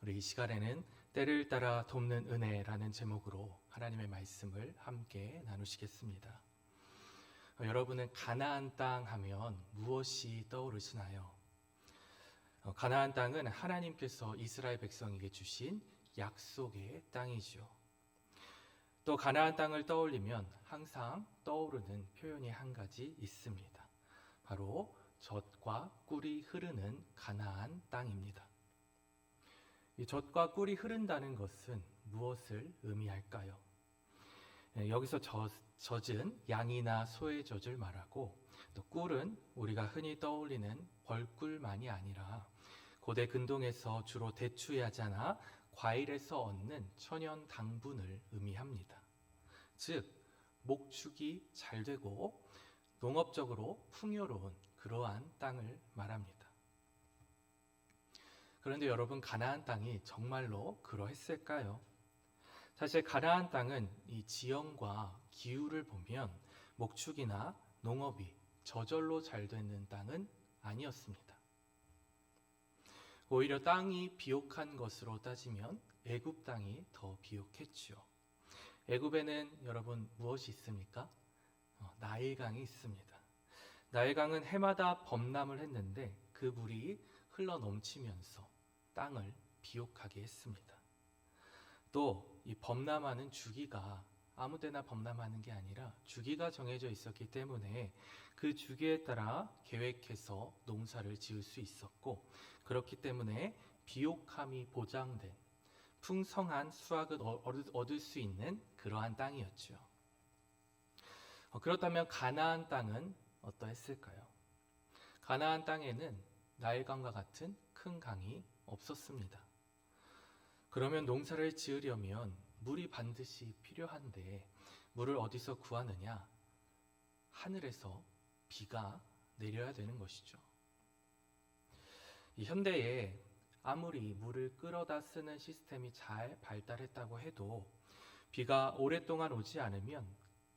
우리 이 시간에는 때를 따라 돕는 은혜라는 제목으로 하나님의 말씀을 함께 나누시겠습니다. 여러분은 가나안 땅 하면 무엇이 떠오르시나요? 가나안 땅은 하나님께서 이스라엘 백성에게 주신 약속의 땅이죠. 또 가나안 땅을 떠올리면 항상 떠오르는 표현이 한 가지 있습니다. 바로 젖과 꿀이 흐르는 가나안 땅입니다. 이 젖과 꿀이 흐른다는 것은 무엇을 의미할까요? 여기서 젖은 양이나 소의 젖을 말하고, 또 꿀은 우리가 흔히 떠올리는 벌꿀만이 아니라 고대 근동에서 주로 대추야자나 과일에서 얻는 천연 당분을 의미합니다. 즉, 목축이 잘 되고 농업적으로 풍요로운 그러한 땅을 말합니다. 그런데 여러분, 가나안 땅이 정말로 그러했을까요? 사실 가나안 땅은 이 지형과 기후를 보면 목축이나 농업이 저절로 잘 되는 땅은 아니었습니다. 오히려 땅이 비옥한 것으로 따지면 애굽 땅이 더 비옥했죠. 애굽에는 여러분 무엇이 있습니까? 나일강이 있습니다. 나일강은 해마다 범람을 했는데 그 물이 흘러 넘치면서 땅을 비옥하게 했습니다. 또 이 범람하는 주기가 아무 때나 범람하는 게 아니라 주기가 정해져 있었기 때문에 그 주기에 따라 계획해서 농사를 지을 수 있었고, 그렇기 때문에 비옥함이 보장된 풍성한 수확을 얻을 수 있는 그러한 땅이었죠. 그렇다면 가나안 땅은 어떠했을까요? 가나안 땅에는 나일강과 같은 큰 강이 없었습니다. 그러면 농사를 지으려면 물이 반드시 필요한데 물을 어디서 구하느냐? 하늘에서 비가 내려야 되는 것이죠. 이 현대에 아무리 물을 끌어다 쓰는 시스템이 잘 발달했다고 해도 비가 오랫동안 오지 않으면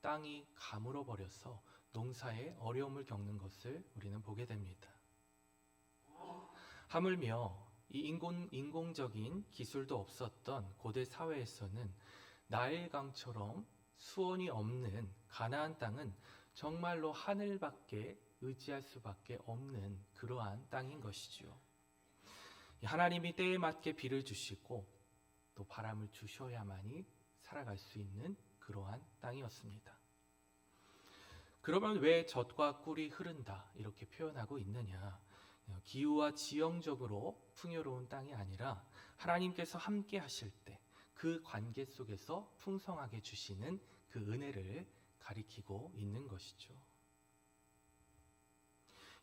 땅이 가물어 버려서 농사에 어려움을 겪는 것을 우리는 보게 됩니다. 하물며 이 인공적인 기술도 없었던 고대 사회에서는 나일강처럼 수원이 없는 가나안 땅은 정말로 하늘밖에 의지할 수밖에 없는 그러한 땅인 것이죠. 하나님이 때에 맞게 비를 주시고 또 바람을 주셔야만이 살아갈 수 있는 그러한 땅이었습니다. 그러면 왜 젖과 꿀이 흐른다 이렇게 표현하고 있느냐? 기후와 지형적으로 풍요로운 땅이 아니라 하나님께서 함께 하실 때 그 관계 속에서 풍성하게 주시는 그 은혜를 가리키고 있는 것이죠.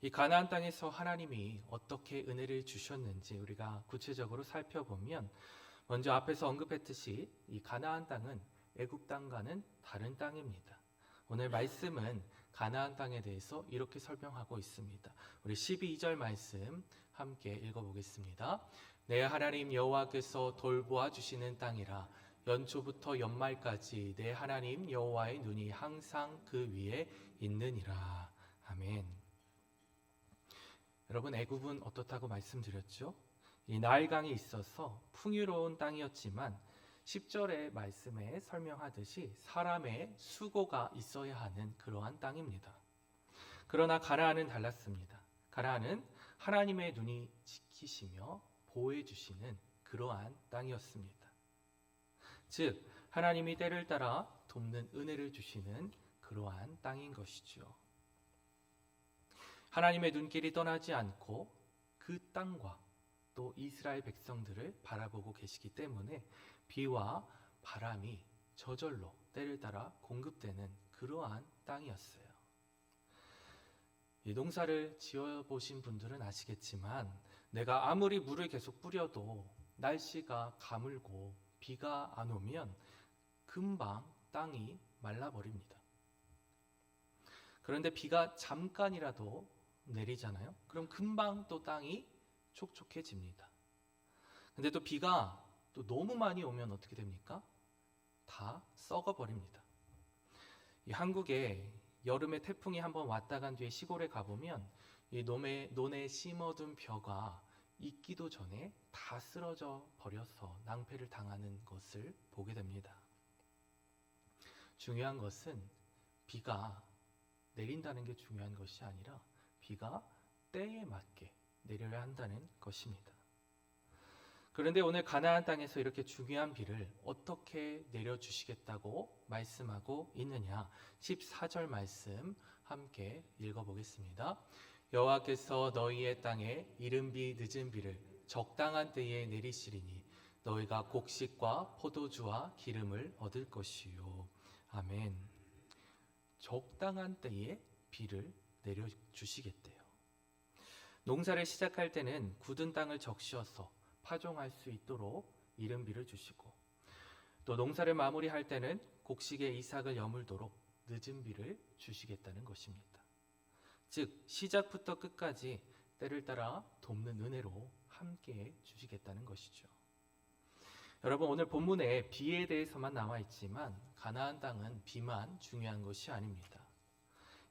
이 가나안 땅에서 하나님이 어떻게 은혜를 주셨는지 우리가 구체적으로 살펴보면, 먼저 앞에서 언급했듯이 이 가나안 땅은 애굽 땅과는 다른 땅입니다. 오늘 말씀은 가나안 땅에 대해서 이렇게 설명하고 있습니다. 우리 12절 말씀 함께 읽어보겠습니다. 내 하나님 여호와께서 돌보아 주시는 땅이라, 연초부터 연말까지 내 하나님 여호와의 눈이 항상 그 위에 있느니라. 아멘. 여러분, 애굽은 어떻다고 말씀드렸죠? 이 나일강이 있어서 풍요로운 땅이었지만 10절의 말씀에 설명하듯이 사람의 수고가 있어야 하는 그러한 땅입니다. 그러나 가나안은 달랐습니다. 가나안은 하나님의 눈이 지키시며 보호해 주시는 그러한 땅이었습니다. 즉, 하나님이 때를 따라 돕는 은혜를 주시는 그러한 땅인 것이죠. 하나님의 눈길이 떠나지 않고 그 땅과 또 이스라엘 백성들을 바라보고 계시기 때문에 비와 바람이 저절로 때를 따라 공급되는 그러한 땅이었어요. 이 농사를 지어보신 분들은 아시겠지만 내가 아무리 물을 계속 뿌려도 날씨가 가물고 비가 안 오면 금방 땅이 말라버립니다. 그런데 비가 잠깐이라도 내리잖아요. 그럼 금방 또 땅이 촉촉해집니다. 근데 또 비가 또 너무 많이 오면 어떻게 됩니까? 다 썩어버립니다. 이 한국에 여름에 태풍이 한번 왔다 간 뒤에 시골에 가보면 이 논에 심어둔 벼가 익기도 전에 다 쓰러져 버려서 낭패를 당하는 것을 보게 됩니다. 중요한 것은 비가 내린다는 게 중요한 것이 아니라 비가 때에 맞게 내려야 한다는 것입니다. 그런데 오늘 가나안 땅에서 이렇게 중요한 비를 어떻게 내려주시겠다고 말씀하고 있느냐? 14절 말씀 함께 읽어보겠습니다. 여호와께서 너희의 땅에 이른 비 늦은 비를 적당한 때에 내리시리니 너희가 곡식과 포도주와 기름을 얻을 것이요. 아멘. 적당한 때에 비를 내려주시겠대요. 농사를 시작할 때는 굳은 땅을 적시어서 파종할 수 있도록 이른 비를 주시고, 또 농사를 마무리할 때는 곡식의 이삭을 여물도록 늦은 비를 주시겠다는 것입니다. 즉 시작부터 끝까지 때를 따라 돕는 은혜로 함께 주시겠다는 것이죠. 여러분, 오늘 본문에 비에 대해서만 나와 있지만 가나안 땅은 비만 중요한 것이 아닙니다.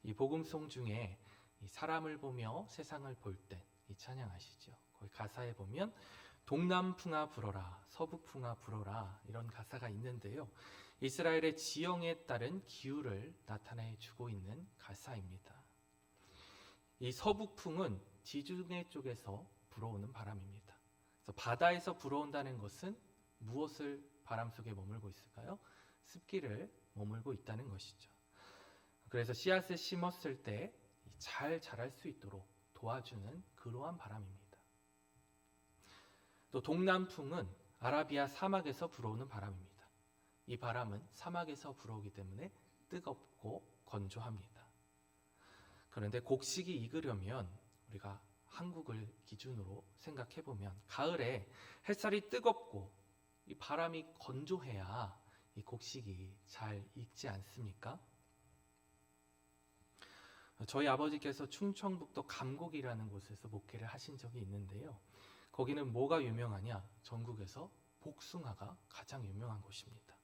이 복음송 중에 이 사람을 보며 세상을 볼 때 이 찬양 아시죠? 거기 가사에 보면 동남풍아 불어라, 서북풍아 불어라 이런 가사가 있는데요. 이스라엘의 지형에 따른 기후를 나타내 주고 있는 가사입니다. 이 서북풍은 지중해 쪽에서 불어오는 바람입니다. 그래서 바다에서 불어온다는 것은 무엇을 바람 속에 머물고 있을까요? 습기를 머물고 있다는 것이죠. 그래서 씨앗을 심었을 때 잘 자랄 수 있도록 도와주는 그러한 바람입니다. 또 동남풍은 아라비아 사막에서 불어오는 바람입니다. 이 바람은 사막에서 불어오기 때문에 뜨겁고 건조합니다. 그런데 곡식이 익으려면 우리가 한국을 기준으로 생각해 보면 가을에 햇살이 뜨겁고 이 바람이 건조해야 이 곡식이 잘 익지 않습니까? 저희 아버지께서 충청북도 감곡이라는 곳에서 목회를 하신 적이 있는데요. 거기는 뭐가 유명하냐? 전국에서 복숭아가 가장 유명한 곳입니다.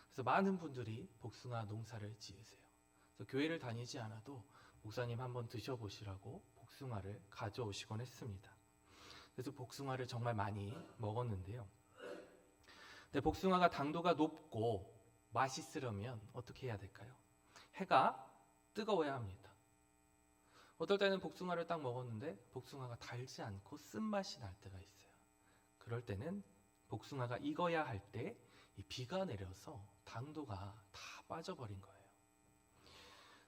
그래서 많은 분들이 복숭아 농사를 지으세요. 그래서 교회를 다니지 않아도 목사님 한번 드셔보시라고 복숭아를 가져오시곤 했습니다. 그래서 복숭아를 정말 많이 먹었는데요. 근데 복숭아가 당도가 높고 맛있으려면 어떻게 해야 될까요? 해가 뜨거워야 합니다. 어떨 때는 복숭아를 딱 먹었는데 복숭아가 달지 않고 쓴맛이 날 때가 있어요. 그럴 때는 복숭아가 익어야 할 때 이 비가 내려서 당도가 다 빠져버린 거예요.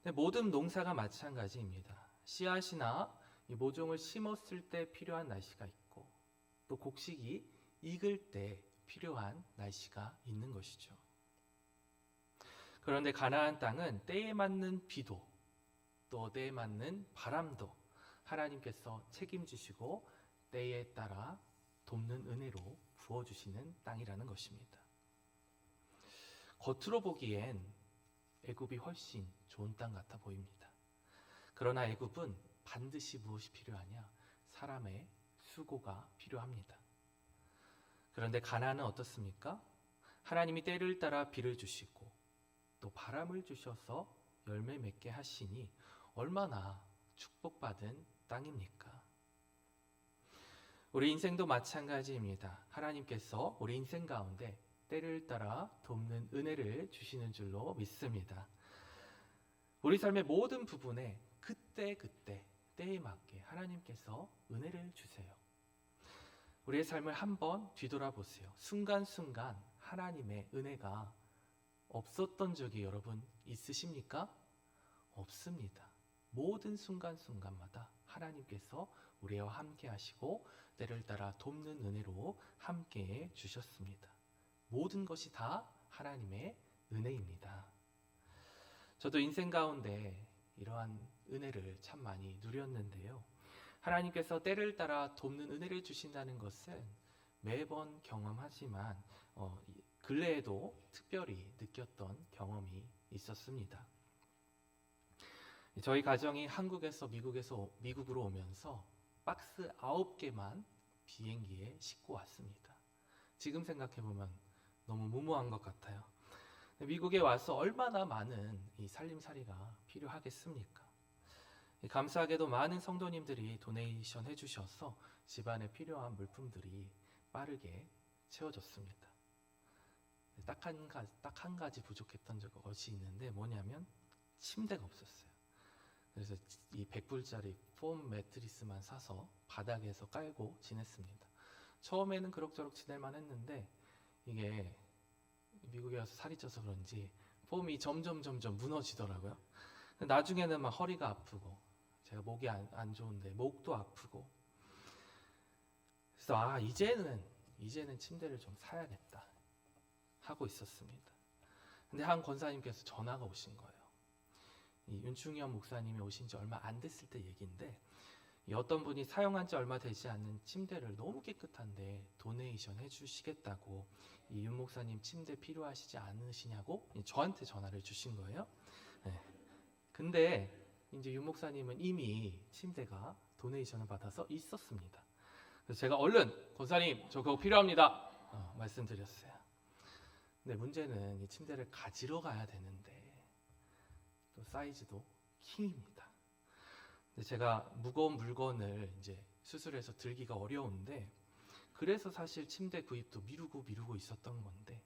근데 모든 농사가 마찬가지입니다. 씨앗이나 이 모종을 심었을 때 필요한 날씨가 있고 또 곡식이 익을 때 필요한 날씨가 있는 것이죠. 그런데 가나안 땅은 때에 맞는 비도 또 때에 맞는 바람도 하나님께서 책임지시고 때에 따라 돕는 은혜로 부어주시는 땅이라는 것입니다. 겉으로 보기엔 애굽이 훨씬 좋은 땅 같아 보입니다. 그러나 애굽은 반드시 무엇이 필요하냐? 사람의 수고가 필요합니다. 그런데 가나안은 어떻습니까? 하나님이 때를 따라 비를 주시고 또 바람을 주셔서 열매 맺게 하시니 얼마나 축복받은 땅입니까? 우리 인생도 마찬가지입니다. 하나님께서 우리 인생 가운데 때를 따라 돕는 은혜를 주시는 줄로 믿습니다. 우리 삶의 모든 부분에 그때 때에 맞게 하나님께서 은혜를 주세요. 우리의 삶을 한번 뒤돌아보세요. 순간순간 하나님의 은혜가 없었던 적이 여러분 있으십니까? 없습니다. 모든 순간순간마다 하나님께서 우리와 함께 하시고 때를 따라 돕는 은혜로 함께 주셨습니다. 모든 것이 다 하나님의 은혜입니다. 저도 인생 가운데 이러한 은혜를 참 많이 누렸는데요. 하나님께서 때를 따라 돕는 은혜를 주신다는 것은 매번 경험하지만 근래에도 특별히 느꼈던 경험이 있었습니다. 저희 가정이 한국에서 미국으로 오면서 박스 9개만 비행기에 싣고 왔습니다. 지금 생각해보면 너무 무모한 것 같아요. 미국에 와서 얼마나 많은 이 살림살이가 필요하겠습니까? 감사하게도 많은 성도님들이 도네이션 해주셔서 집안에 필요한 물품들이 빠르게 채워졌습니다. 딱 한 가지 부족했던 것이 있는데 뭐냐면 침대가 없었어요. 그래서 이 100불짜리 폼 매트리스만 사서 바닥에서 깔고 지냈습니다. 처음에는 그럭저럭 지낼만 했는데 이게 미국에 와서 살이 쪄서 그런지 폼이 점점 무너지더라고요. 나중에는 막 허리가 아프고 제가 목이 안 좋은데 목도 아프고 그래서 이제는 침대를 좀 사야겠다 하고 있었습니다. 근데 한 권사님께서 전화가 오신 거예요. 이 윤충현 목사님이 오신 지 얼마 안 됐을 때 얘기인데 어떤 분이 사용한 지 얼마 되지 않는 침대를 너무 깨끗한데 도네이션 해주시겠다고 이 윤 목사님 침대 필요하시지 않으시냐고 저한테 전화를 주신 거예요. 네. 근데 이제 윤 목사님은 이미 침대가 도네이션을 받아서 있었습니다. 그래서 제가 얼른 권사님 저 그거 필요합니다 말씀드렸어요. 근데 문제는 이 침대를 가지러 가야 되는데 또 사이즈도 킹입니다. 근데 제가 무거운 물건을 이제 수술해서 들기가 어려운데 그래서 사실 침대 구입도 미루고 있었던 건데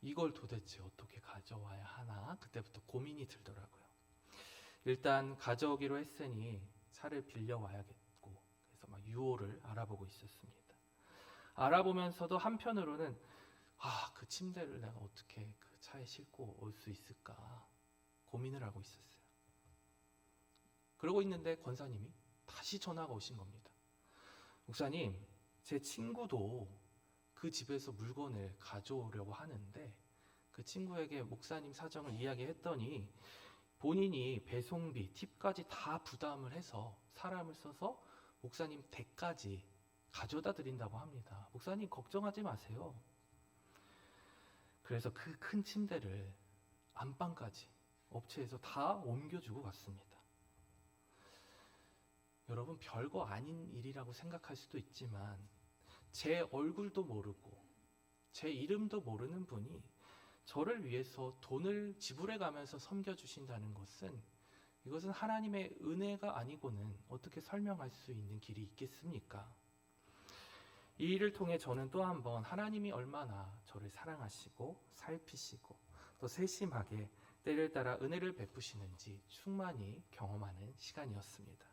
이걸 도대체 어떻게 가져와야 하나 그때부터 고민이 들더라고요. 일단 가져오기로 했으니 차를 빌려와야겠고 그래서 막 유호를 알아보고 있었습니다. 알아보면서도 한편으로는 그 침대를 내가 어떻게 그 차에 싣고 올 수 있을까 고민을 하고 있었어요. 그러고 있는데 권사님이 다시 전화가 오신 겁니다. 목사님, 제 친구도 그 집에서 물건을 가져오려고 하는데 그 친구에게 목사님 사정을 이야기했더니 본인이 배송비, 팁까지 다 부담을 해서 사람을 써서 목사님 댁까지 가져다 드린다고 합니다. 목사님 걱정하지 마세요. 그래서 그 큰 침대를 안방까지 업체에서 다 옮겨주고 갔습니다. 여러분 별거 아닌 일이라고 생각할 수도 있지만 제 얼굴도 모르고 제 이름도 모르는 분이 저를 위해서 돈을 지불해 가면서 섬겨주신다는 것은 이것은 하나님의 은혜가 아니고는 어떻게 설명할 수 있는 길이 있겠습니까? 이 일을 통해 저는 또 한 번 하나님이 얼마나 저를 사랑하시고 살피시고 또 세심하게 때를 따라 은혜를 베푸시는지 충만히 경험하는 시간이었습니다.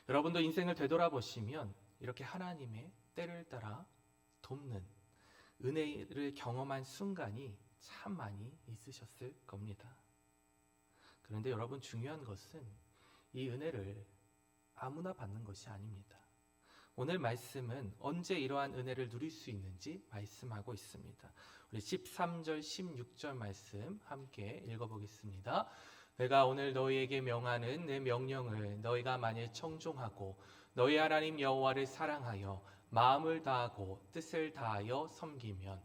여러분도 인생을 되돌아보시면 이렇게 하나님의 때를 따라 돕는 은혜를 경험한 순간이 참 많이 있으셨을 겁니다. 그런데 여러분 중요한 것은 이 은혜를 아무나 받는 것이 아닙니다. 오늘 말씀은 언제 이러한 은혜를 누릴 수 있는지 말씀하고 있습니다. 우리 13절, 16절 말씀 함께 읽어보겠습니다. 내가 오늘 너희에게 명하는 내 명령을 너희가 만일 청종하고 너희 하나님 여호와를 사랑하여 마음을 다하고 뜻을 다하여 섬기면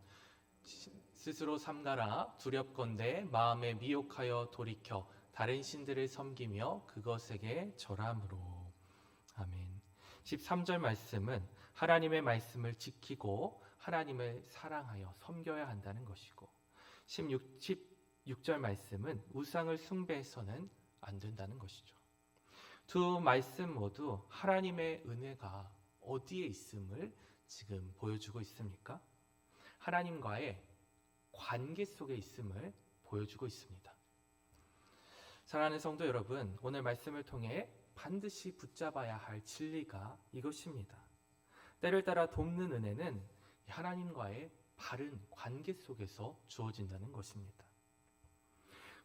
스스로 삼가라 두렵건대 마음에 미혹하여 돌이켜 다른 신들을 섬기며 그것에게 절함으로. 아멘. 13절 말씀은 하나님의 말씀을 지키고 하나님을 사랑하여 섬겨야 한다는 것이고 16절 말씀은 우상을 숭배해서는 안 된다는 것이죠. 두 말씀 모두 하나님의 은혜가 어디에 있음을 지금 보여주고 있습니까? 하나님과의 관계 속에 있음을 보여주고 있습니다. 사랑하는 성도 여러분, 오늘 말씀을 통해 반드시 붙잡아야 할 진리가 이것입니다. 때를 따라 돕는 은혜는 하나님과의 바른 관계 속에서 주어진다는 것입니다.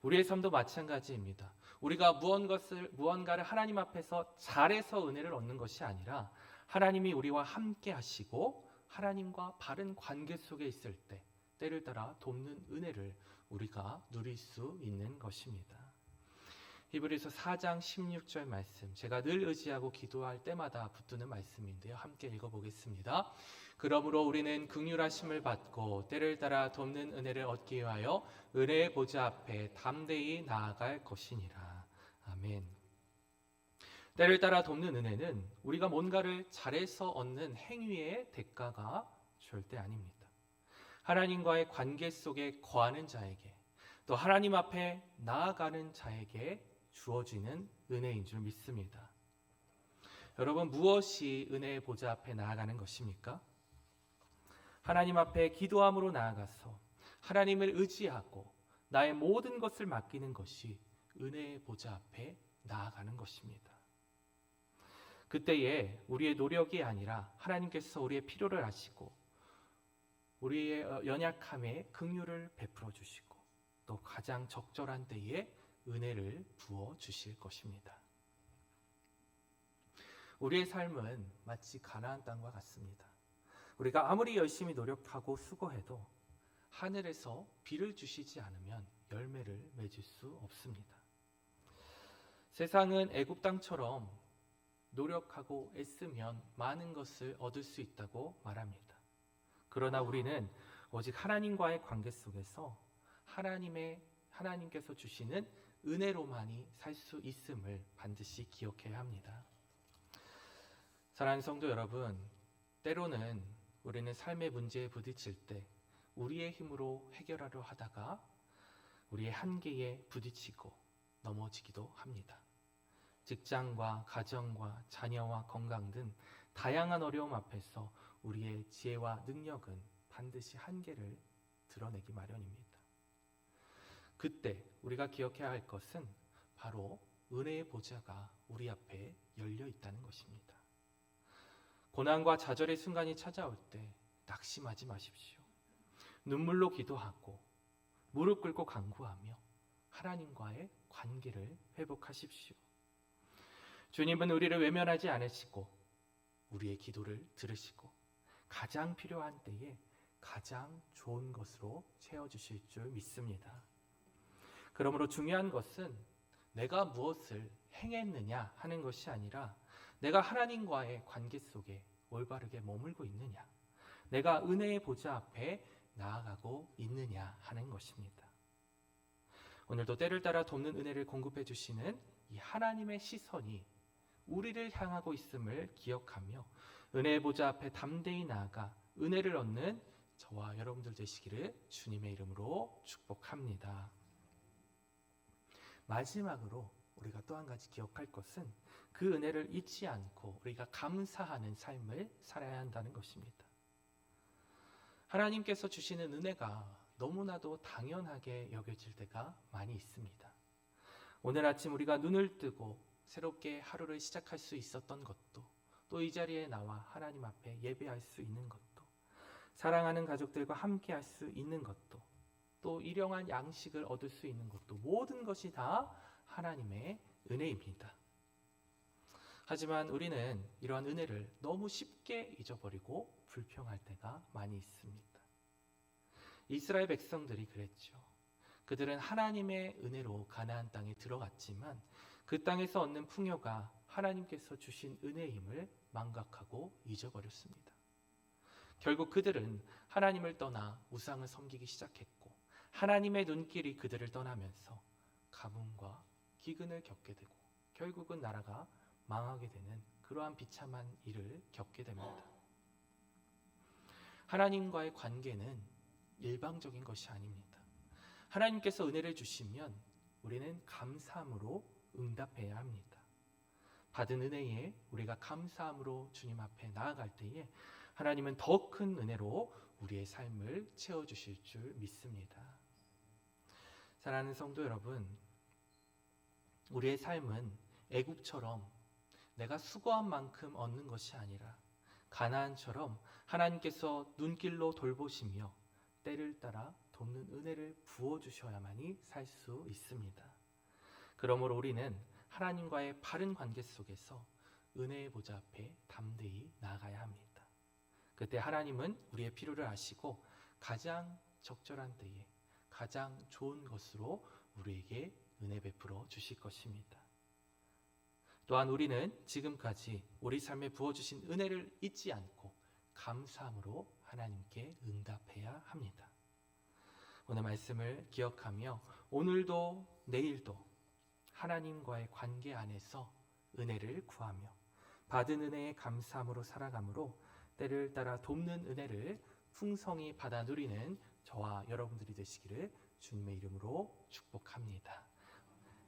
우리의 삶도 마찬가지입니다. 우리가 무언가를 하나님 앞에서 잘해서 은혜를 얻는 것이 아니라 하나님이 우리와 함께 하시고 하나님과 바른 관계 속에 있을 때 때를 따라 돕는 은혜를 우리가 누릴 수 있는 것입니다. 히브리서 4장 16절 말씀, 제가 늘 의지하고 기도할 때마다 붙드는 말씀인데요. 함께 읽어보겠습니다. 그러므로 우리는 긍휼하심을 받고 때를 따라 돕는 은혜를 얻기 위하여 은혜의 보좌 앞에 담대히 나아갈 것이니라. 아멘. 때를 따라 돕는 은혜는 우리가 뭔가를 잘해서 얻는 행위의 대가가 절대 아닙니다. 하나님과의 관계 속에 거하는 자에게 또 하나님 앞에 나아가는 자에게 주어지는 은혜인 줄 믿습니다. 여러분, 무엇이 은혜의 보좌 앞에 나아가는 것입니까? 하나님 앞에 기도함으로 나아가서 하나님을 의지하고 나의 모든 것을 맡기는 것이 은혜의 보좌 앞에 나아가는 것입니다. 그때에 우리의 노력이 아니라 하나님께서 우리의 필요를 아시고 우리의 연약함에 긍휼을 베풀어 주시고 또 가장 적절한 때에 은혜를 부어 주실 것입니다. 우리의 삶은 마치 가나안 땅과 같습니다. 우리가 아무리 열심히 노력하고 수고해도 하늘에서 비를 주시지 않으면 열매를 맺을 수 없습니다. 세상은 애굽 땅처럼 노력하고 애쓰면 많은 것을 얻을 수 있다고 말합니다. 그러나 우리는 오직 하나님과의 관계 속에서 하나님께서 주시는 은혜로만이 살 수 있음을 반드시 기억해야 합니다. 사랑하는 성도 여러분, 때로는 우리는 삶의 문제에 부딪힐 때 우리의 힘으로 해결하려 하다가 우리의 한계에 부딪히고 넘어지기도 합니다. 직장과 가정과 자녀와 건강 등 다양한 어려움 앞에서 우리의 지혜와 능력은 반드시 한계를 드러내기 마련입니다. 그때 우리가 기억해야 할 것은 바로 은혜의 보좌가 우리 앞에 열려 있다는 것입니다. 고난과 좌절의 순간이 찾아올 때 낙심하지 마십시오. 눈물로 기도하고 무릎 꿇고 간구하며 하나님과의 관계를 회복하십시오. 주님은 우리를 외면하지 않으시고 우리의 기도를 들으시고 가장 필요한 때에 가장 좋은 것으로 채워주실 줄 믿습니다. 그러므로 중요한 것은 내가 무엇을 행했느냐 하는 것이 아니라 내가 하나님과의 관계 속에 올바르게 머물고 있느냐, 내가 은혜의 보좌 앞에 나아가고 있느냐 하는 것입니다. 오늘도 때를 따라 돕는 은혜를 공급해 주시는 이 하나님의 시선이 우리를 향하고 있음을 기억하며 은혜의 보좌 앞에 담대히 나아가 은혜를 얻는 저와 여러분들 되시기를 주님의 이름으로 축복합니다. 마지막으로 우리가 또 한 가지 기억할 것은 그 은혜를 잊지 않고 우리가 감사하는 삶을 살아야 한다는 것입니다. 하나님께서 주시는 은혜가 너무나도 당연하게 여겨질 때가 많이 있습니다. 오늘 아침 우리가 눈을 뜨고 새롭게 하루를 시작할 수 있었던 것도, 또 이 자리에 나와 하나님 앞에 예배할 수 있는 것도, 사랑하는 가족들과 함께 할 수 있는 것도, 또 일용할 양식을 얻을 수 있는 것도, 모든 것이 다 하나님의 은혜입니다. 하지만 우리는 이러한 은혜를 너무 쉽게 잊어버리고 불평할 때가 많이 있습니다. 이스라엘 백성들이 그랬죠. 그들은 하나님의 은혜로 가나안 땅에 들어갔지만 그 땅에서 얻는 풍요가 하나님께서 주신 은혜임을 망각하고 잊어버렸습니다. 결국 그들은 하나님을 떠나 우상을 섬기기 시작했고 하나님의 눈길이 그들을 떠나면서 가뭄과 기근을 겪게 되고 결국은 나라가 망하게 되는 그러한 비참한 일을 겪게 됩니다. 하나님과의 관계는 일방적인 것이 아닙니다. 하나님께서 은혜를 주시면 우리는 감사함으로 응답해야 합니다. 받은 은혜에 우리가 감사함으로 주님 앞에 나아갈 때에 하나님은 더 큰 은혜로 우리의 삶을 채워주실 줄 믿습니다. 사랑하는 성도 여러분, 우리의 삶은 애굽처럼 내가 수고한 만큼 얻는 것이 아니라 가나안처럼 하나님께서 눈길로 돌보시며 때를 따라 돕는 은혜를 부어주셔야만이 살 수 있습니다. 그러므로 우리는 하나님과의 바른 관계 속에서 은혜의 보좌 앞에 담대히 나아가야 합니다. 그때 하나님은 우리의 필요를 아시고 가장 적절한 때에 가장 좋은 것으로 우리에게 은혜 베풀어 주실 것입니다. 또한 우리는 지금까지 우리 삶에 부어주신 은혜를 잊지 않고 감사함으로 하나님께 응답해야 합니다. 오늘 말씀을 기억하며 오늘도 내일도 하나님과의 관계 안에서 은혜를 구하며 받은 은혜에 감사함으로 살아가므로 때를 따라 돕는 은혜를 풍성히 받아 누리는 저와 여러분들이 되시기를 주님의 이름으로 축복합니다.